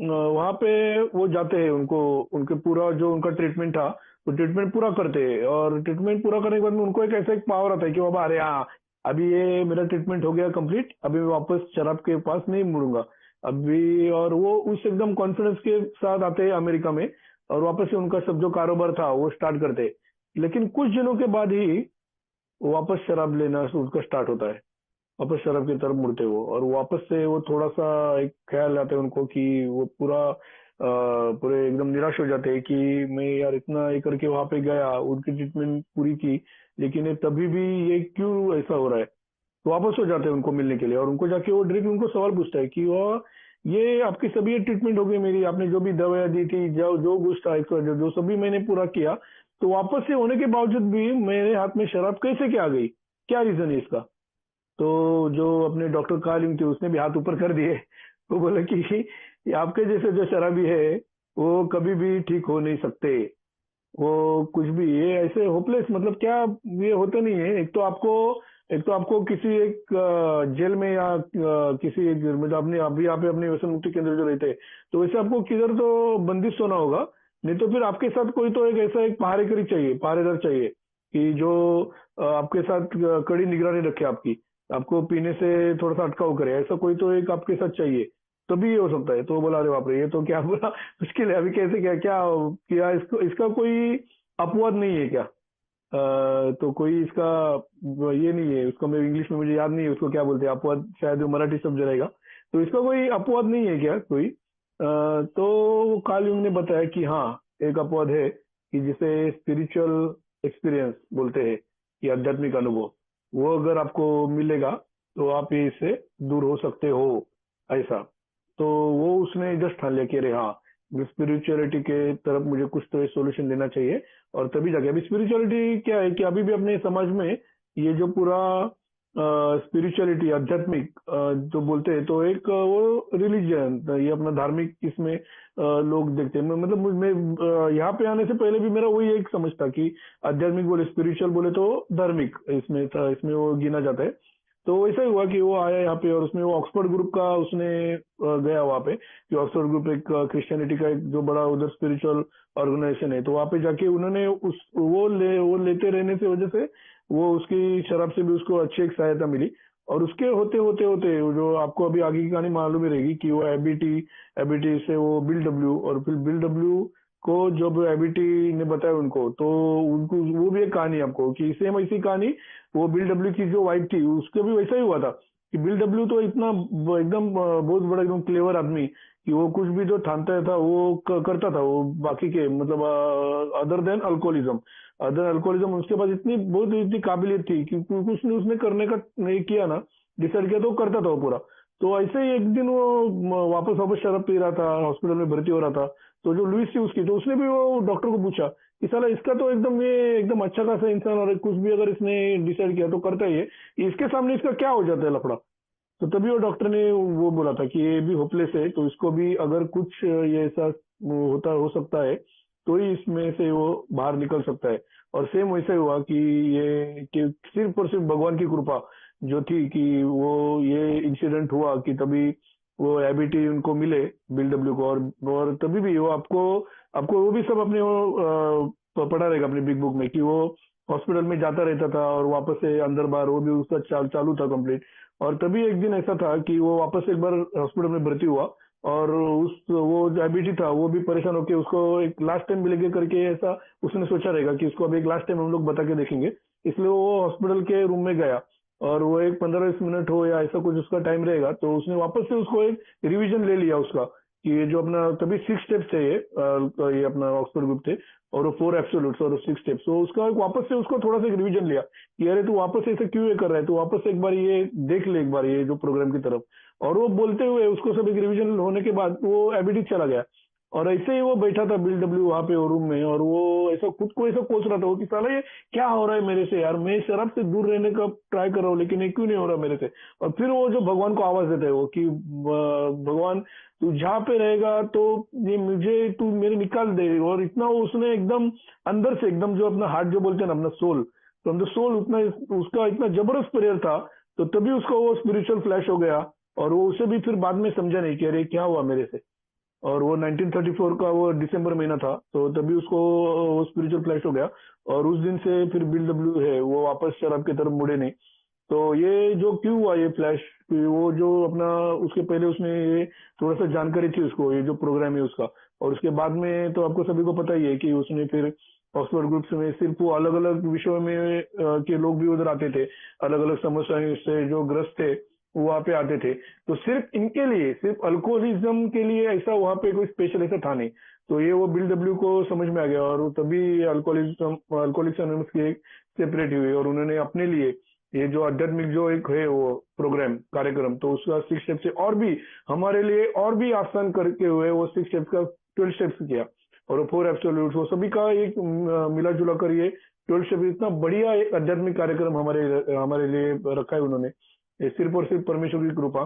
Speaker 2: वहाँ पे वो जाते हैं, उनको उनके पूरा जो उनका ट्रीटमेंट था वो ट्रीटमेंट पूरा करते हैं। और ट्रीटमेंट पूरा करने के बाद में उनको एक ऐसा एक पावर आता है कि बाबा अरे हाँ अभी ये मेरा ट्रीटमेंट हो गया कंप्लीट, अभी मैं वापस शराब के पास नहीं मुड़ूंगा अभी। और वो उस एकदम कॉन्फिडेंस के साथ आते हैं अमेरिका में और वापस से उनका सब जो कारोबार था वो स्टार्ट करते हैं। लेकिन कुछ दिनों के बाद ही वो वापस शराब लेना उनका स्टार्ट होता है, वापस शराब की तरफ मुड़ते वो। और वापस से वो थोड़ा सा एक ख्याल आता है उनको कि वो पूरे एकदम निराश हो जाते हैं कि मैं यार इतना ये करके वहां पे गया, उनकी ट्रीटमेंट पूरी की, लेकिन ये तभी भी ये क्यों ऐसा हो रहा है। तो वापस हो जाते हैं उनको मिलने के लिए और उनको जाके वो डायरेक्ट उनको सवाल पूछता है कि वो ये आपकी सभी ये ट्रीटमेंट हो गई मेरी, आपने जो भी दवाइयाँ दी थी जो जो कुछ था जो सभी मैंने पूरा किया, तो वापस से होने के बावजूद भी मेरे हाथ में शराब कैसे क्या आ गई, क्या रीजन है इसका? तो जो अपने डॉक्टर कालिंग थे उसने भी हाथ ऊपर कर दिए। वो बोला कि ये आपके जैसे जो शराबी है वो कभी भी ठीक हो नहीं सकते, वो कुछ भी ये ऐसे होपलेस मतलब क्या, ये होता नहीं है। एक तो आपको एक तो आपको किसी एक जेल में या किसी एक मतलब अपने अभी आप अपने व्यसन मुक्ति केंद्र जो रहते हैं, तो वैसे आपको किधर तो बंदिश होना होगा, नहीं तो फिर आपके साथ कोई तो एक ऐसा एक पहरेकरी चाहिए, पहरेदार चाहिए कि जो आपके साथ कड़ी निगरानी रखे आपकी, आपको पीने से थोड़ा सा अटकाव करे, ऐसा कोई तो एक आपके साथ चाहिए, तभी ये हो सकता है। तो बोला अरे बाप रे, ये तो क्या बोला मुश्किल है, अभी कैसे क्या क्या किया इसको, इसका कोई अपवाद नहीं है क्या? तो कोई इसका ये नहीं है, उसको मैं इंग्लिश में मुझे याद नहीं है उसको क्या बोलते हैं, अपवाद शायद वो मराठी शब्द रहेगा। तो इसका कोई अपवाद नहीं है क्या कोई? तो कार्ल युंग ने बताया कि हाँ, एक अपवाद है कि जिसे स्पिरिचुअल एक्सपीरियंस बोलते हैं, कि आध्यात्मिक अनुभव, वो अगर आपको मिलेगा तो आप इससे दूर हो सकते हो, ऐसा। तो वो उसने जस्ट ठान लिया कि अरे हाँ, स्पिरिचुअलिटी के तरफ मुझे कुछ तो सोल्यूशन देना चाहिए। और तभी जाके, अभी स्पिरिचुअलिटी क्या है कि अभी भी अपने समाज में ये जो पूरा स्पिरिचुअलिटी आध्यात्मिक जो बोलते हैं, तो एक वो रिलीजन, ये अपना धार्मिक इसमें लोग देखते हैं। मतलब मैं यहाँ पे आने से पहले भी मेरा वही एक समझ था कि आध्यात्मिक बोले, स्पिरिचुअल बोले तो धार्मिक इसमें था, इसमें वो गिना जाता है। तो वैसा ही हुआ कि वो आया यहाँ पे, और उसमें वो ऑक्सफोर्ड ग्रुप का उसने गया वहाँ पे, कि ऑक्सफोर्ड ग्रुप एक क्रिश्चियनिटी का एक जो बड़ा उधर स्पिरिचुअल ऑर्गेनाइजेशन है, तो वहाँ पे जाके उन्होंने उस वो लेते रहने से वजह से वो उसकी शराब से भी उसको अच्छी एक सहायता मिली। और उसके होते होते होते वो जो आपको अभी आगे की कहानी मालूम ही रहेगी कि वो एबीटी, एबीटी से वो बिल डब्ल्यू, और फिर बिल डब्ल्यू को जब एबीटी ने बताया उनको, तो उनको वो भी एक कहानी आपको कि सेम ऐसी कहानी, वो बिल डब्ल्यू की जो वाइफ थी उसके भी वैसा ही हुआ था कि बिल डब्ल्यू तो इतना एकदम बहुत बड़ा एकदम क्लेवर आदमी कि वो कुछ भी जो ठानता था वो करता था, वो बाकी के मतलब other then alcoholism, other alcoholism उसके पास इतनी बहुत इतनी काबिलियत थी कि कुछ नहीं उसने करने का नहीं किया ना, डिसाइड किया तो करता था वो पूरा। तो ऐसे ही एक दिन वो वापस वापस शराब पी रहा था, हॉस्पिटल में भर्ती हो रहा था, तो जो लुइस थी उसकी, तो उसने भी वो डॉक्टर को पूछा कि साला इसका तो एकदम ये एकदम अच्छा खासा इंसान, और कुछ भी अगर इसने डिसाइड किया तो करता ही है, इसके सामने इसका क्या हो जाता है लफड़ा? तो तभी वो डॉक्टर ने वो बोला था कि ये भी होपलेस है, तो इसको भी अगर कुछ ये ऐसा होता हो सकता है तो ही इसमें से वो बाहर निकल सकता है। और सेम वैसा ही हुआ कि ये कि सिर्फ और सिर्फ भगवान की कृपा जो थी कि वो ये इंसिडेंट हुआ कि तभी वो एबीटी उनको मिले, बिल डब्ल्यू को, और तभी भी वो आपको आपको वो भी सब अपने वो पढ़ा रहेगा अपने बिग बुक में कि वो हॉस्पिटल में जाता रहता था और वापस से अंदर बाहर वो भी उसका चालू था कंप्लीट। और तभी एक दिन ऐसा था कि वो वापस एक बार हॉस्पिटल में भर्ती हुआ, और उस वो जो एबीटी था वो भी परेशान होकर उसको एक लास्ट टाइम मिलेंगे करके ऐसा उसने सोचा रहेगा कि उसको अब एक लास्ट टाइम हम लोग बता के देखेंगे, इसलिए वो हॉस्पिटल के रूम में गया। और वो एक 15-20 मिनट हो या ऐसा कुछ उसका टाइम रहेगा, तो उसने वापस से उसको एक रिवीजन ले लिया उसका, कि ये जो अपना तभी 6 स्टेप्स थे, ये अपना ऑक्सफोर्ड ग्रुप थे, और वो 4 एब्सोल्यूट्स और 6 स्टेप्स, तो उसका वापस से उसको थोड़ा सा एक रिवीजन लिया कि अरे तू वापस ऐसे क्यों ये कर रहा है, तो वापस एक बार ये देख ले एक बार ये जो प्रोग्राम की तरफ। और वो बोलते हुए उसको सब एक रिवीजन होने के बाद वो एबीटी चला गया। और ऐसे ही वो बैठा था बिल डब्ल्यू वहां पे रूम में, और वो ऐसा खुद को ऐसा कोस रहा था वो कि साला ये क्या हो रहा है मेरे से यार, मैं शराब से दूर रहने का ट्राई कर रहा हूँ लेकिन ये क्यों नहीं हो रहा मेरे से। और फिर वो जो भगवान को आवाज देता है वो कि भगवान तू जहाँ पे रहेगा तो ये मुझे तू मेरे निकाल दे। और इतना उसने एकदम अंदर से एकदम जो अपना हार्ट जो बोलते हैं ना, अपना सोल, तो अंदर सोल उतना उसका इतना जबरदस्त प्रेयर था, तो तभी उसका वो स्पिरिचुअल फ्लैश हो गया। और वो उसे भी फिर बाद में समझा नहीं कि अरे क्या हुआ मेरे से। और वो 1934 का वो दिसंबर महीना था, तो तभी उसको वो स्पिरिचुअल फ्लैश हो गया। और उस दिन से फिर बिल डब्ल्यू है वो वापस शराब की तरफ मुड़े नहीं। तो ये जो क्यों हुआ ये फ्लैश, वो जो अपना उसके पहले उसने ये थोड़ा सा जानकारी थी उसको, ये जो प्रोग्राम है उसका। और उसके बाद में तो आपको सभी को पता ही है कि उसने फिर ऑक्सफोर्ड ग्रुप्स में सिर्फ वो अलग अलग विषयों में के लोग भी उधर आते थे, अलग अलग समस्याएं से जो ग्रस्त थे वो वहाँ पे आते थे। तो सिर्फ इनके लिए, सिर्फ अल्कोहलिज्म के लिए ऐसा वहाँ पे कोई स्पेशल ऐसा था नहीं। तो ये वो बिल डब्ल्यू को समझ में आ गया, और तभी अल्कोहलिज्म अल्कोहलिक्स एनोनिमस की एक सेपरेट हुई, और उन्होंने अपने लिए ये जो आध्यात्मिक जो एक है वो प्रोग्राम कार्यक्रम, तो उसका 6 स्टेप से और भी हमारे लिए और भी आसान करके हुए वो 6 स्टेप्स का 12 स्टेप्स किया। और वो 4 एब्सोल्यूट्स वो सभी का एक मिला जुला कर ये 12 स्टेप इतना बढ़िया एक आध्यात्मिक कार्यक्रम हमारे हमारे लिए रखा है उन्होंने। ये सिर्फ और सिर्फ परमेश्वर की कृपा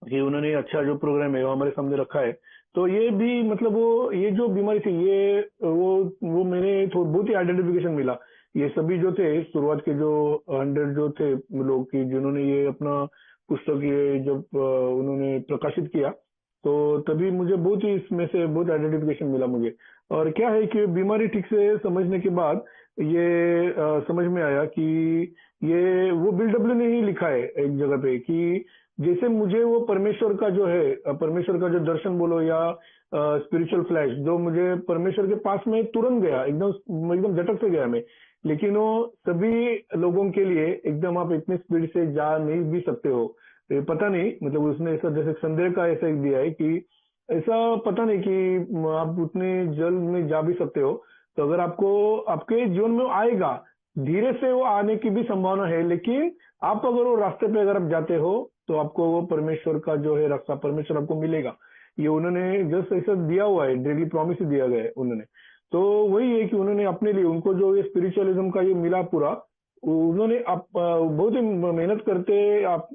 Speaker 2: कि उन्होंने अच्छा जो प्रोग्राम है वो हमारे सामने रखा है। तो ये भी मतलब वो ये जो बीमारी थी ये वो मैंने बहुत ही आइडेंटिफिकेशन मिला ये सभी जो थे शुरुआत के जो 100 जो थे लोग की जिन्होंने ये अपना पुस्तक ये जब उन्होंने प्रकाशित किया, तो तभी मुझे बहुत ही इसमें से बहुत आइडेंटिफिकेशन मिला मुझे। और क्या है कि बीमारी ठीक से समझने के बाद ये समझ में आया कि ये वो बिल डब्ल्यू ने ही लिखा है एक जगह पे कि जैसे मुझे वो परमेश्वर का जो है परमेश्वर का जो दर्शन बोलो या स्पिरिचुअल फ्लैश जो मुझे परमेश्वर के पास में तुरंत गया, एकदम एकदम झटक से गया मैं। लेकिन वो सभी लोगों के लिए एकदम आप इतनी स्पीड से जा नहीं भी सकते हो। ये पता नहीं मतलब उसने ऐसा जैसे संदेह का ऐसा एक दिया है कि ऐसा पता नहीं कि आप उतनी जल्द में जा भी सकते हो। तो अगर आपको आपके जीवन में वो आएगा, धीरे से वो आने की भी संभावना है, लेकिन आप अगर वो रास्ते पे अगर आप जाते हो तो आपको वो परमेश्वर का जो है रास्ता परमेश्वर आपको मिलेगा। ये उन्होंने जस्ट ऐसा दिया हुआ है, डायरेक्टली प्रॉमिस ही दिया गया है उन्होंने। तो वही है कि उन्होंने अपने लिए उनको जो ये स्पिरिचुअलिज्म का ये मिला पूरा, उन्होंने बहुत ही मेहनत करते आप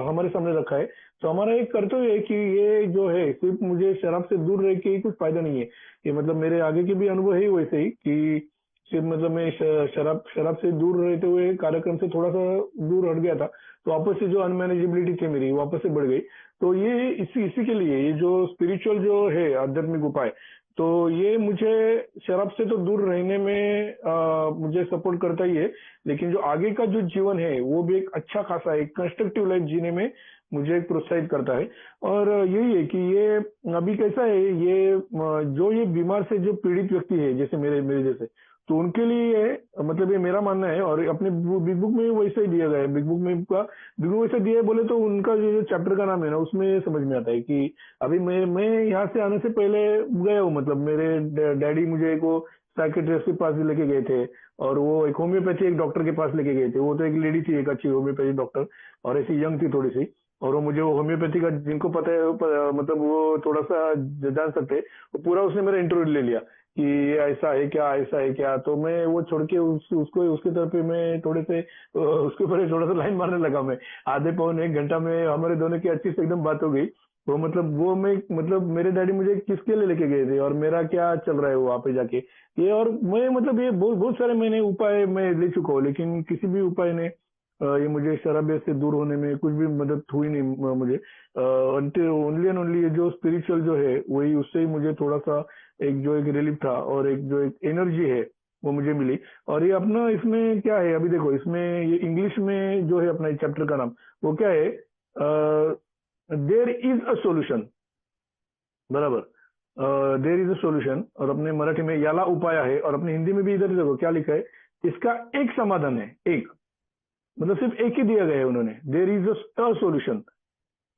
Speaker 2: हमारे सामने रखा है। तो हमारा एक कर्तव्य है कि ये जो है सिर्फ मुझे शराब से दूर रह के ही कुछ फायदा नहीं है। ये मतलब मेरे आगे के भी अनुभव है वैसे ही कि सिर्फ मतलब मैं शराब शराब से दूर रहते हुए कार्यक्रम से थोड़ा सा दूर हट गया था, तो वापस से जो अनमैनेजेबिलिटी थी मेरी वापस से बढ़ गई। तो ये इसी के लिए ये जो स्पिरिचुअल जो है आध्यात्मिक उपाय, तो ये मुझे शराब से तो दूर रहने में मुझे सपोर्ट करता ही है, लेकिन जो आगे का जो जीवन है वो भी एक अच्छा खासा एक कंस्ट्रक्टिव लाइफ जीने में मुझे प्रोत्साहित करता है। और यही है कि ये अभी कैसा है ये जो ये बीमार से जो पीड़ित व्यक्ति है जैसे मेरे मेरे जैसे, तो उनके लिए मतलब ये मेरा मानना है और अपने बिग बुक में भी वैसा ही दिया गया है। बिग बुक वैसा दिया है बोले तो उनका जो चैप्टर का नाम है ना उसमें ये समझ में आता है कि अभी मैं यहाँ से आने से पहले गया हूँ, मतलब मेरे डैडी मुझे एक वो साइकेट्रिस्ट के पास भी लेके गए थे और वो एक होम्योपैथी एक डॉक्टर के पास लेके गए थे। वो तो एक लेडी थी एक अच्छी होम्योपैथी डॉक्टर और ऐसी यंग थी थोड़ी सी, और वो मुझे वो होम्योपैथी का जिनको पता है मतलब वो थोड़ा सा जान सकते हैं, वो पूरा उसने मेरा इंटरव्यू ले लिया कि ये ऐसा है क्या ऐसा है क्या। तो मैं वो छोड़ के उसको उसके तरफ पे मैं थोड़े से उसके ऊपर थोड़ा सा लाइन मारने लगा। मैं आधे पौन एक घंटा में हमारे दोनों की अच्छी से एकदम बात हो गई। वो मतलब वो मैं मतलब मेरे डैडी मुझे किसके लिए लेके गए थे और मेरा क्या चल रहा है वो वहां पे जाके ये। और मैं मतलब ये बहुत बहुत सारे मैंने उपाय मैं ले चुका हूँ, लेकिन किसी भी उपाय ने ये मुझे शराबियत से दूर होने में कुछ भी मदद हुई नहीं मुझे। ओनली एंड ओनली ये जो स्पिरिचुअल जो है वही उससे ही मुझे थोड़ा सा एक जो एक रिलीफ था और एक जो एक एनर्जी है वो मुझे मिली। और ये अपना इसमें क्या है अभी देखो इसमें ये इंग्लिश में जो है अपना चैप्टर का नाम वो क्या है, देयर इज अ सोल्यूशन, बराबर, देयर इज अ सोल्यूशन। और अपने मराठी में याला उपाय है और अपने हिंदी में भी इधर देखो क्या लिखा है, इसका एक समाधान है, एक मतलब सिर्फ एक ही दिया गया है उन्होंने, देयर इज अ सोल्यूशन,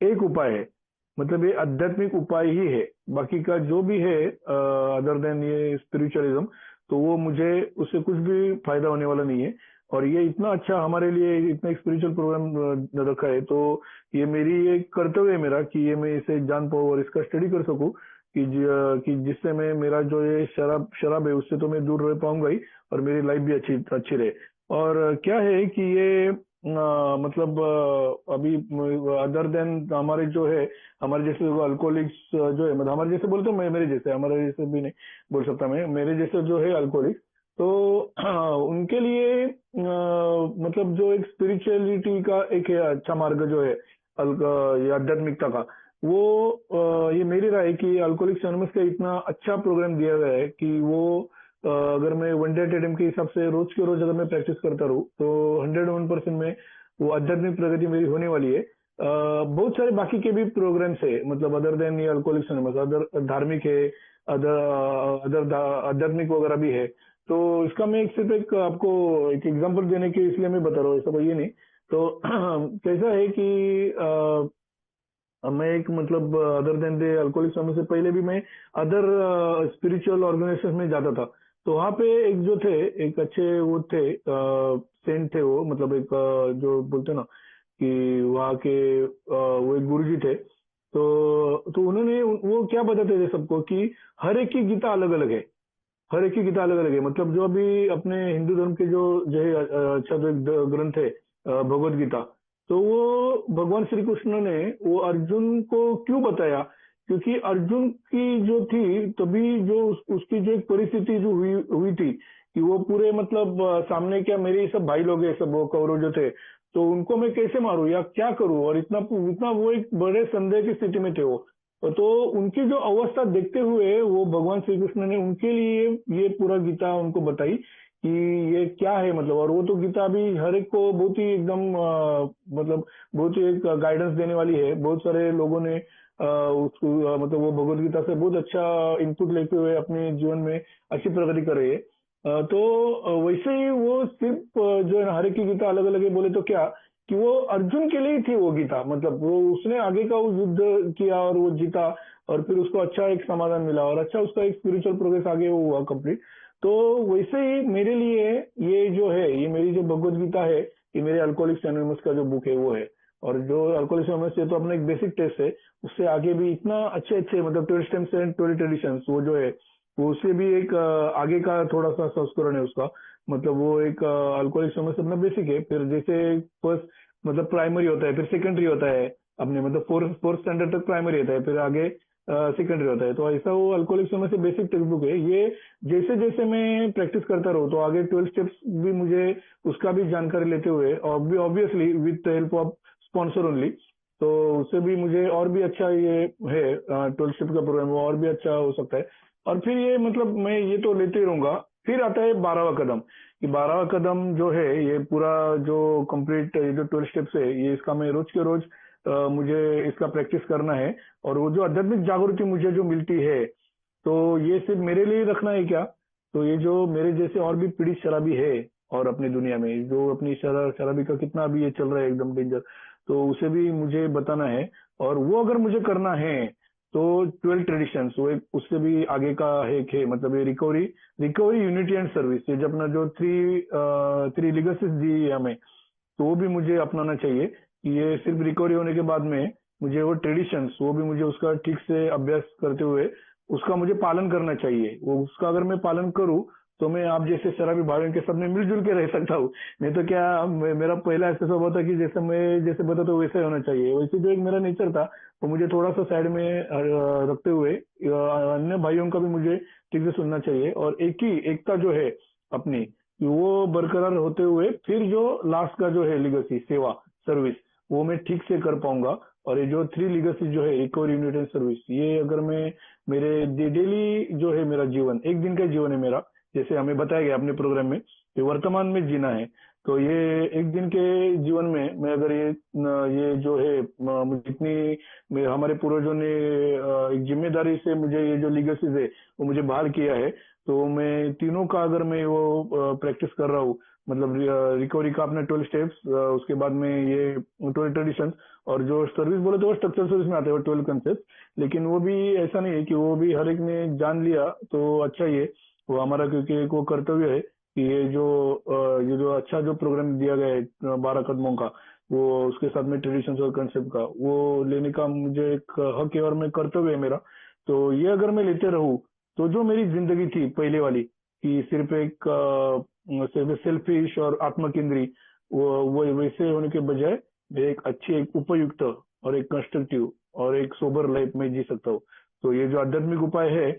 Speaker 2: एक उपाय है। मतलब ये आध्यात्मिक उपाय ही है, बाकी का जो भी है अदर देन ये स्पिरिचुअलिज्म तो वो मुझे उससे कुछ भी फायदा होने वाला नहीं है। और ये इतना अच्छा हमारे लिए इतना स्पिरिचुअल प्रोग्राम रखा है, तो ये मेरी एक कर्तव्य है मेरा कि ये मैं इसे जान पाऊँ और इसका स्टडी कर सकूं कि कि जिससे मैं मेरा जो ये शराब शराब है उससे तो मैं दूर रह पाऊंगा ही और मेरी लाइफ भी अच्छी अच्छी रहे। और क्या है कि ये मतलब अभी अदर देन हमारे जो है हमारे जैसे अल्कोहलिक्स जो है मतलब हमारे जैसे बोलते मैं मेरे जैसे हमारे जैसे भी नहीं बोल सकता मैं, मेरे जैसे जो है अल्कोहलिक्स, तो उनके लिए मतलब जो एक स्पिरिचुअलिटी का एक है अच्छा मार्ग जो है ये आध्यात्मिकता का, वो ये मेरी राय है कि अल्कोहलिक्स एनोनिमस का इतना अच्छा प्रोग्राम दिया गया है कि वो अगर मैं वन डे एटेडम के हिसाब से रोज के रोज अगर मैं प्रैक्टिस करता रहूँ तो 101% में वो आध्यात्मिक प्रगति मेरी होने वाली है। बहुत सारे बाकी के भी प्रोग्राम्स है मतलब अदर देन ये अल्कोहलिक्स एनोनिमस अदर धार्मिक है, अदर अदर आध्यात्मिक वगैरह भी है। तो इसका मैं एक सिर्फ एक आपको एक एग्जांपल देने के इसलिए मैं बता रहा हूँ, ऐसा कोई ये नहीं। तो कैसा है कि मैं एक मतलब other than the alcoholics anonymous से पहले भी मैं अदर स्पिरिचुअल ऑर्गेनाइजेशन में जाता था। तो वहाँ पे एक जो थे एक अच्छे वो थे सेंट थे वो मतलब एक जो बोलते ना कि वहाँ के वो एक गुरुजी थे। तो उन्होंने वो क्या बताते थे सबको कि हर एक की गीता अलग अलग है, हर एक की गीता अलग अलग है। मतलब जो अभी अपने हिंदू धर्म के जो है अच्छा जो एक ग्रंथ है भगवत गीता, तो वो भगवान श्री कृष्ण ने वो अर्जुन को क्यों बताया क्योंकि अर्जुन की जो थी तभी जो उसकी जो एक परिस्थिति जो हुई हुई थी कि वो पूरे मतलब सामने क्या मेरे सब भाई लोग हैं, सब वो कौरव जो थे, तो उनको मैं कैसे मारूं या क्या करूं, और इतना इतना वो एक बड़े संदेह की स्थिति में थे वो। तो उनकी जो अवस्था देखते हुए वो भगवान श्री कृष्ण ने उनके लिए ये पूरा गीता उनको बताई कि ये क्या है मतलब। और वो तो गीता अभी हर एक को बहुत ही एकदम मतलब बहुत ही एक गाइडेंस देने वाली है। बहुत सारे लोगों ने उसको मतलब वो भगवत गीता से बहुत अच्छा इनपुट लेते हुए अपने जीवन में अच्छी प्रगति कर रहे हैं। तो वैसे ही वो सिर्फ जो है ना हर एक की गीता अलग अलग है बोले तो क्या कि वो अर्जुन के लिए ही थी वो गीता। मतलब वो उसने आगे का वो युद्ध किया और वो जीता, और फिर उसको अच्छा एक समाधान मिला और अच्छा उसका एक स्पिरिचुअल प्रोग्रेस आगे वो हुआ कंप्लीट। तो वैसे ही मेरे लिए ये जो है, ये मेरी जो भगवत गीता है, ये मेरे अल्कोहलिक्स एनोनिमस का जो बुक है वो है। और जो अल्कोहलिक्स एनोनिमस है तो अपना एक बेसिक टेस्ट है, उससे आगे भी इतना अच्छे अच्छे मतलब 12 स्टेम्स एंड 12 ट्रेडिशंस वो जो है वो उससे भी एक आगे का थोड़ा सा संस्करण है उसका। मतलब वो एक अल्कोहलिक्स एनोनिमस अपना बेसिक है, फिर जैसे फर्स्ट मतलब प्राइमरी होता है, फिर सेकेंडरी होता है अपने मतलब फोर्थ स्टैंडर्ड तक प्राइमरी होता है, फिर आगे सेकेंडरी होता है। तो ऐसा वो अल्कोहलिक्स एनोनिमस से बेसिक टेक्स्ट बुक है ये। जैसे जैसे मैं प्रैक्टिस करता रहूँ तो आगे 12 स्टेप्स भी मुझे उसका भी जानकारी लेते हुए, और obviously with help of sponsor only, तो उससे भी मुझे और भी अच्छा ये है 12 स्टेप का प्रोग्राम वो और भी अच्छा हो सकता है। और फिर ये मतलब मैं ये तो लेते ही रहूंगा। फिर आता है 12वां कदम कि 12वां कदम जो है ये पूरा जो कंप्लीट ये जो 12 स्टेप्स है ये इसका मैं रोज के रोज मुझे इसका प्रैक्टिस करना है। और वो जो आध्यात्मिक जागृति मुझे जो मिलती है, तो ये सिर्फ मेरे लिए रखना है क्या, तो ये जो मेरे जैसे और भी पीड़ित शराबी है और अपनी दुनिया में जो अपनी शराबी का कितना भी ये चल रहा है एकदम डेंजर, तो उसे भी मुझे बताना है। और वो अगर मुझे करना है तो 12 ट्रेडिशंस वो एक उससे भी आगे का है एक है मतलब ये recovery recovery unity and service, ये जो अपना जो थ्री लिगेसीज दी है हमें, तो वो भी मुझे अपनाना चाहिए कि ये सिर्फ रिकवरी होने के बाद में मुझे वो ट्रेडिशंस वो भी मुझे उसका ठीक से अभ्यास करते हुए उसका मुझे पालन करना चाहिए। वो उसका अगर मैं पालन करूं तो मैं आप जैसे शराबी भाइयों के साथ में मिलजुल के रह सकता हूँ। नहीं तो क्या मेरा पहला ऐसा स्वभाव था कि जैसे मैं जैसे बताता हूँ वैसा ही होना चाहिए। वैसे जो एक मेरा नेचर था वो मुझे थोड़ा सा साइड में रखते हुए अन्य भाइयों का भी मुझे ठीक से सुनना चाहिए, और एक ही एकता जो है अपनी कि वो बरकरार होते हुए फिर जो लास्ट का जो है लिगेसी सेवा सर्विस वो मैं ठीक से कर पाऊंगा। और ये जो 3 लिगेसी जो है रिकवरी यूनिट एंड सर्विस, ये अगर मैं मेरे डेली जो है मेरा जीवन एक दिन का जीवन है मेरा, जैसे हमें बताया गया अपने प्रोग्राम में कि वर्तमान में जीना है, तो ये एक दिन के जीवन में मैं अगर ये जो है मुझे इतनी हमारे पूर्वजों ने एक जिम्मेदारी से मुझे ये जो लिगेसीज है वो मुझे बाहर किया है, तो मैं तीनों का अगर मैं वो प्रैक्टिस कर रहा हूँ मतलब रिकवरी का अपने 12 स्टेप्स, उसके बाद में ये 12 ट्रेडिशंस, और जो सर्विस बोले तो वो स्ट्रक्चर सर्विस में आते हैं 12 कंसेप्ट। लेकिन वो भी ऐसा नहीं है कि वो भी हर एक ने जान लिया तो अच्छा ही है, वो हमारा क्योंकि एक वो कर्तव्य है कि ये जो अच्छा जो प्रोग्राम दिया गया है 12 कदमों का, वो उसके साथ में ट्रेडिशंस और कंसेप्ट का वो लेने का मुझे एक हक है और मैं कर्तव्य है मेरा। तो ये अगर मैं लेते रहूं तो जो मेरी जिंदगी थी पहले वाली कि सिर्फ एक सिर्फ सेल्फिश और आत्मकेंद्री, वो वैसे होने के बजाय मैं एक अच्छी एक उपयुक्त और एक कंस्ट्रक्टिव और एक सोबर लाइफ में जी सकता हूँ। तो ये जो आध्यात्मिक उपाय है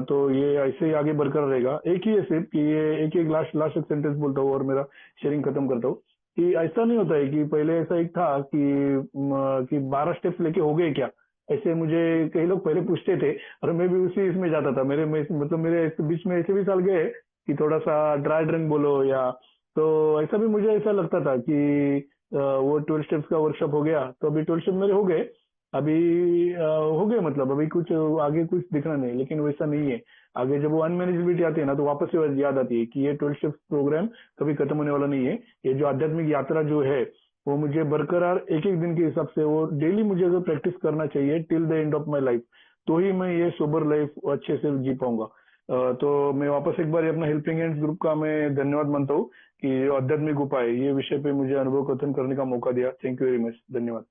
Speaker 2: तो ये ऐसे ही आगे बढ़कर रहेगा। एक ही है सिर्फ कि ये एक एक लास्ट लास्ट एक सेंटेंस बोलता हूँ और मेरा शेयरिंग खत्म करता हूँ कि ऐसा नहीं होता है कि पहले ऐसा एक था कि 12 स्टेप्स लेके हो गए क्या, ऐसे मुझे कई लोग पहले पूछते थे और मैं भी उसी इसमें जाता था। मतलब मेरे बीच में ऐसे भी साल गए कि थोड़ा सा ड्राई ड्रंक बोलो या, तो ऐसा भी मुझे ऐसा लगता था कि वो 12 स्टेप्स का वर्कशॉप हो गया तो अभी 12 स्टेप मेरे हो गए, अभी हो गए मतलब अभी कुछ आगे कुछ दिखना नहीं। लेकिन वैसा नहीं है, आगे जब वो अनमैनेजेबिलिटी आती है ना तो वापस से याद आती है कि ये 12 स्टेप्स प्रोग्राम कभी खत्म होने वाला नहीं है। ये जो आध्यात्मिक यात्रा जो है वो मुझे बरकरार एक एक दिन के हिसाब से वो डेली मुझे अगर प्रैक्टिस करना चाहिए till the end of my life, तो ही मैं ये सोबर लाइफ अच्छे से जी पाऊंगा। तो मैं वापस एक बार अपना हेल्पिंग हैंड्स ग्रुप का मैं धन्यवाद मानता हूँ कि आध्यात्मिक उपाय ये विषय पे मुझे अनुभव कथन करने का मौका दिया। थैंक यू वेरी मच, धन्यवाद।